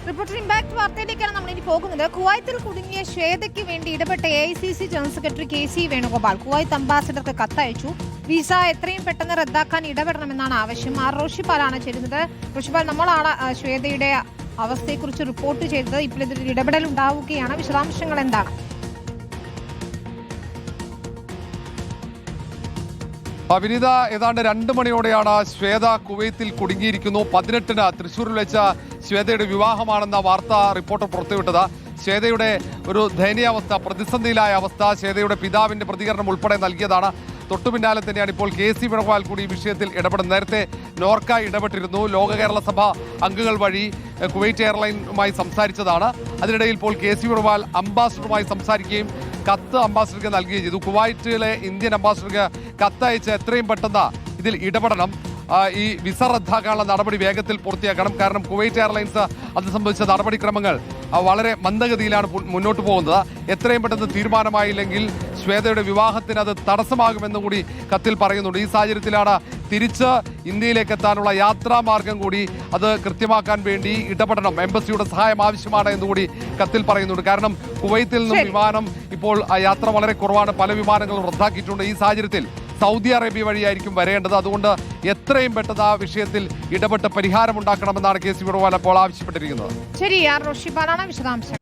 Reporter impact വാർത്തയിലേക്കാണ് നമ്മൾ ഇനി പോകുന്നത്. കുവൈത്തിൽ കുടുങ്ങിയ ശ്വേതയ്ക്ക് വേണ്ടി ഇടപെട്ട AICC general secretary KC Venugopal Kuwait അംബാസിഡർക്ക് കത്തയച്ചു. വിസ എത്രയും പെട്ടെന്ന് റദ്ദാക്കാൻ ഇടപെടണമെന്നാണ് ആവശ്യം. റോഷിപാലാണ് ചേരുന്നത്. റോഷിപാൽ, നമ്മളാണ് ശ്വേതയുടെ അവസ്ഥയെക്കുറിച്ച് റിപ്പോർട്ട് ചെയ്തത്. ഇപ്പോൾ ഇതിൽ ഇടപെടൽ ഉണ്ടാവുകയാണ്. വിശദാംശങ്ങൾ എന്താണ്? വിനീത, ഏതാണ്ട് 2 മണിയോടെയാണ് ശ്വേത കുവൈത്തിൽ കുടുങ്ങിയിരിക്കുന്നു. 18-ന് തൃശ്ശൂരിൽ വെച്ച ശ്വേതയുടെ വിവാഹമാണെന്ന വാർത്ത റിപ്പോർട്ടർ പുറത്തുവിട്ടത്. ശ്വേതയുടെ ഒരു ദയനീയാവസ്ഥ, പ്രതിസന്ധിയിലായ അവസ്ഥ ശ്വേതയുടെ പിതാവിന്റെ പ്രതികരണം ഉൾപ്പെടെ നൽകിയതാണ്. തൊട്ടു പിന്നാലെ തന്നെയാണ് ഇപ്പോൾ KC വേണുഗോപാൽ കൂടി ഈ വിഷയത്തിൽ ഇടപെടുന്നത്. നേരത്തെ നോർക്ക ഇടപെട്ടിരുന്നു. ലോക കേരള സഭ അംഗങ്ങൾ വഴി കുവൈറ്റ് എയർലൈനുമായി സംസാരിച്ചതാണ്. അതിനിടയിൽ ഇപ്പോൾ KC വേണുഗോപാൽ അംബാസിഡറുമായി സംസാരിക്കുകയും കത്ത് അംബാസിഡർക്ക് നൽകുകയും ചെയ്തു. കുവൈറ്റിലെ ഇന്ത്യൻ അംബാസിഡർക്ക് കത്തയച്ച് എത്രയും പെട്ടെന്ന് ഇതിൽ ഇടപെടണം, ഈ വിസ റദ്ദാക്കാനുള്ള നടപടി വേഗത്തിൽ പൂർത്തിയാക്കണം. കാരണം കുവൈറ്റ് എയർലൈൻസ് അത് സംബന്ധിച്ച നടപടിക്രമങ്ങൾ വളരെ മന്ദഗതിയിലാണ് മുന്നോട്ട് പോകുന്നത്. എത്രയും പെട്ടെന്ന് തീരുമാനമായില്ലെങ്കിൽ ശ്വേതയുടെ വിവാഹത്തിന് അത് തടസ്സമാകുമെന്നും കൂടി കത്തിൽ പറയുന്നുണ്ട്. ഈ സാഹചര്യത്തിലാണ് തിരിച്ച് ഇന്ത്യയിലേക്ക് എത്താനുള്ള യാത്രാമാർഗം കൂടി അത് കൃത്യമാക്കാൻ വേണ്ടി ഇടപെടണം, എംബസിയുടെ സഹായം ആവശ്യമാണ് എന്നുകൂടി കത്തിൽ പറയുന്നുണ്ട്. കാരണം കുവൈത്തിൽ നിന്നും വിമാനം ഇപ്പോൾ യാത്ര വളരെ കുറവാണ്, പല വിമാനങ്ങളും റദ്ദാക്കിയിട്ടുണ്ട്. ഈ സാഹചര്യത്തിൽ സൗദി അറേബ്യ വഴിയായിരിക്കും വരേണ്ടത്. അതുകൊണ്ട് എത്രയും പെട്ടെന്ന് ആ വിഷയത്തിൽ ഇടപെട്ട് പരിഹാരമുണ്ടാക്കണമെന്നാണ് KC വേണുഗോപാൽ അപ്പോൾ ആവശ്യപ്പെട്ടിരിക്കുന്നത്. ശരി, റോഷിപാലാണ് വിശദാംശങ്ങൾ.